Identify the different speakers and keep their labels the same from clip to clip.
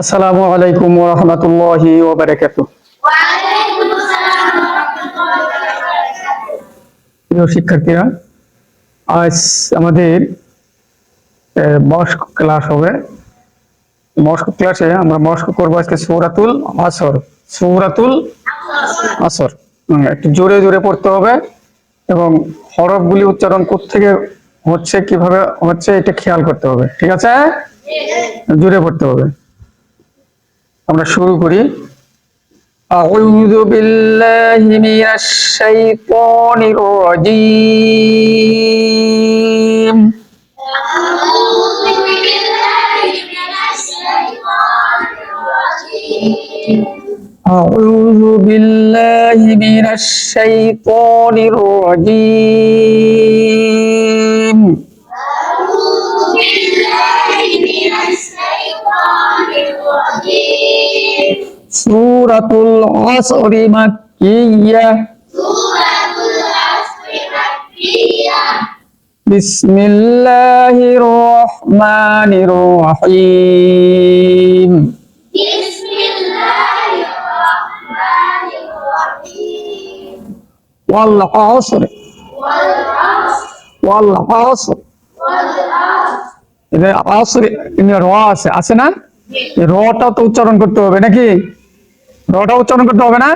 Speaker 1: আসসালামু আলাইকুম ওয়া রাহমাতুল্লাহি ওয়া বারাকাতুহু।
Speaker 2: ওয়ালাইকুম আসসালাম ওয়া রাহমাতুল্লাহি ওয়া বারাকাতুহু।
Speaker 1: প্রিয় শিক্ষার্থীরা, আজ আমাদের মস্ক ক্লাস হবে। মস্ক ক্লাসে আমরা মস্ক করবো আজকে সূরাতুল আসর। সূরাতুল আসর একটু জোরে জোরে পড়তে হবে এবং হরফগুলি উচ্চারণ কোত্থেকে হচ্ছে, কিভাবে হচ্ছে, এটা খেয়াল করতে হবে। ঠিক আছে? জোরে পড়তে হবে। আমরা শুরু করি। أعوذ بالله من الشيطان الرجيم
Speaker 2: أعوذ بالله من الشيطان الرجيم.
Speaker 1: أعوذ بالله من الشيطان الرجيم
Speaker 2: أعوذ بالله من الشيطان الرجيم.
Speaker 1: سورة العصر مكية
Speaker 2: سورة العصر مكية.
Speaker 1: بسم الله الرحمن الرحيم
Speaker 2: بسم الله الرحمن الرحيم.
Speaker 1: والعصر
Speaker 2: والعصر
Speaker 1: والعصر
Speaker 2: والعصر.
Speaker 1: এটা আসর র আছে না? এই রটা তো উচ্চারণ করতে হবে নাকি? রটা উচ্চারণ করতে হবে না?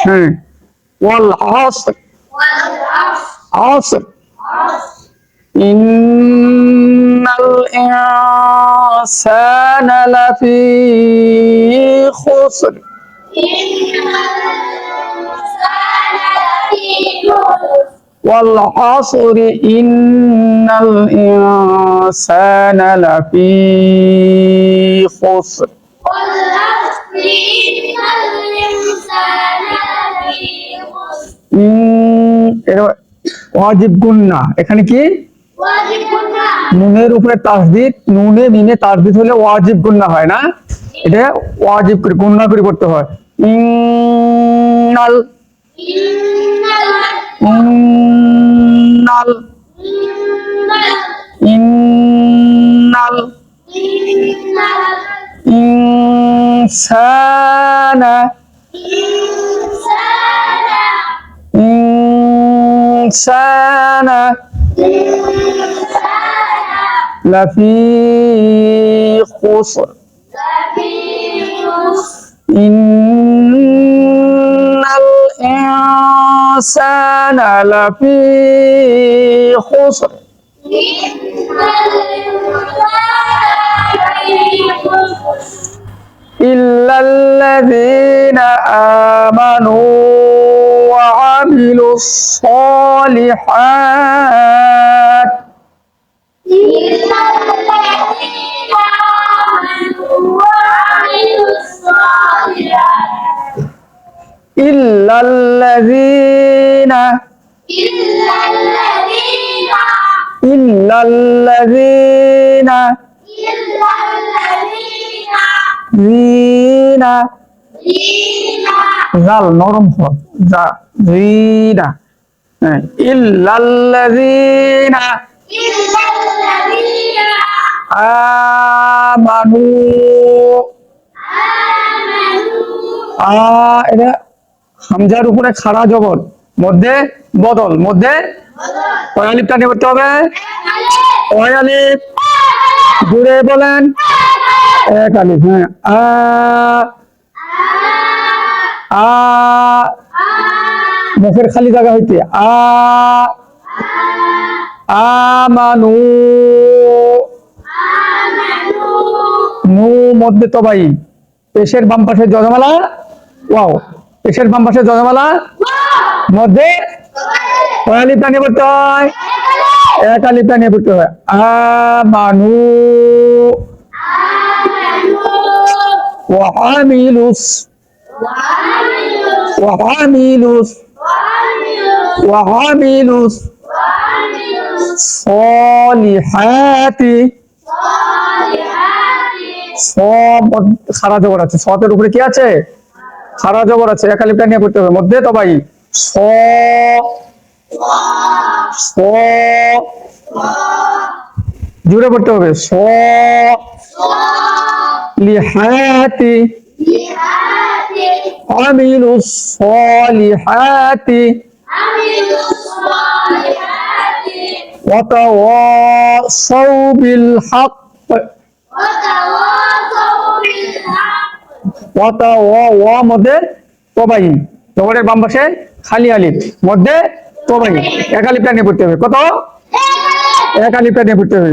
Speaker 1: হ্যাঁ। ওয়াল আসর
Speaker 2: والعصر.
Speaker 1: আসর
Speaker 2: عصر.
Speaker 1: ইন্নাল ইনসানা লাফি খুসর
Speaker 2: إن الإنسان لفي خسر.
Speaker 1: ওয়াল আসর ইন্নাল ইনসানা লাফি খুসর
Speaker 2: والعصر إن الإنسان لفي خسر.
Speaker 1: এর ওয়াজিব গুন্না। এখানে কি?
Speaker 2: واجبنا.
Speaker 1: নুনের উপরে তাসদিদ, নুনে মিমে তাসদিদ হলে ওয়াজিব গুন্না হয় না? এটা ওয়াজিব করে গুন্না করে পড়তে হয়। ইন্নাল
Speaker 2: إن
Speaker 1: ইন্নাল ইন্নাল ইনসানা ইনসানা লাফি খুসর ইন্নাল ইনসানা লাফি খুসর ইল্লাল্লাযীনা আমানু ওয়া আমিলুস সালিহাত ইল্লাল্লাযীনা ইল্লাল্লাযীনা জিনা জাল নরম হরফ যা জিনা হ্যাঁ ইল্লাল্লাযীনা আমানু এটা হামজার উপরে খাড়া জবর, মধ্যে বদল, মধ্যে কয় আলিফ টানে করতে হবে? কয় আলিফ? জুড়ে বলেন। এক আলিফ। হ্যাঁ আ মুখের খালি জায়গা হইতে আমানু নু মধ্যে তবাই, পেশের বাম পাশে যজমালা ওয়াও, পেশের বাম পাশে যজমালা, মধ্যে কয় আলিফ টানে পড়তে হয়? এক আলিফ টানে পড়তে হয়। আমানু ওয়া আমিলুস ওয়া আমিলুস ওয়া আমিলুস সালিহাতি। খাড়া জবর আছে, সতের উপরে কি আছে? খাড়া জবর আছে, এক আলিফ টানিয়ে পড়তে হবে, মধ্যে তবাই জুড়ে পড়তে হবে লিহাতি আমিলু সলিহাতি ওয়াতাওয়াসাউ বিল হক ওয়া মধ্যে তবাই জবরের বাম পাশে খালি আলিফ মধ্যে তবাই এক আলিফটা নিয়ে পড়তে হবে কত এক আলিফটা নিয়ে পড়তে হবে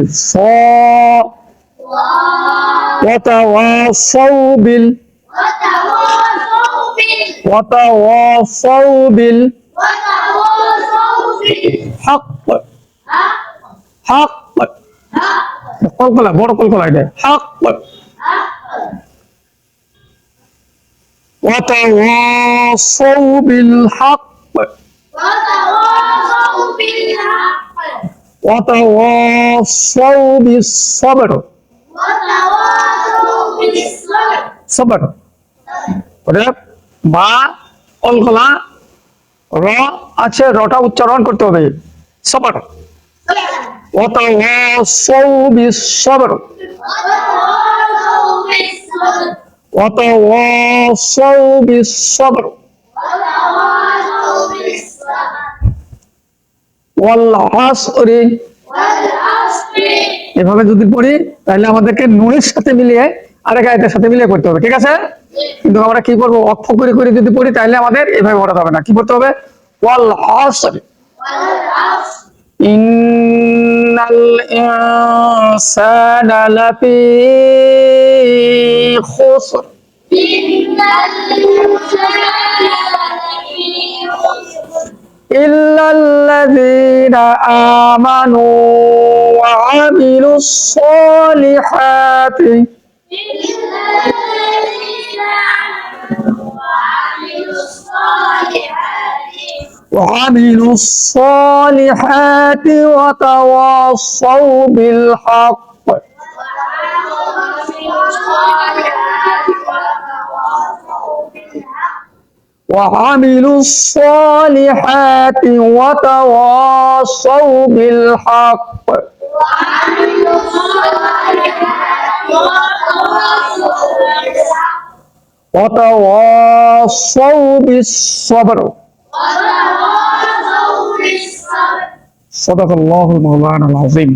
Speaker 1: ওয়াতাওয়াসাউ বিল হক হক কলকলা বড় কলকলা এটা হক وتواصوا بالحق وتواصوا بالصبر صبر বা অলকলা র আছে রটা উচ্চারণ করতে হবে সবর وتواصوا بالصبر وتواصوا بالصبر والعصر এভাবে যদি পড়ি তাহলে আমাদেরকে নুনের সাথে মিলিয়ে আরেক আয়াতের সাথে মিলিয়ে করতে হবে ঠিক আছে কিন্তু আমরা কি করবো অক্ষ করে করে যদি পড়ি তাহলে আমাদের এভাবে পড়াতে হবে না কি করতে হবে ওয়াল আসর ইন্নাল ইনসানা লাফি খুসর إلا الذين آمنوا وعملوا الصالحات وتواصوا بالحق وعملوا الصالحات وتواصوا بالحق وتواصوا بالصبر صدق الله مولانا العظيم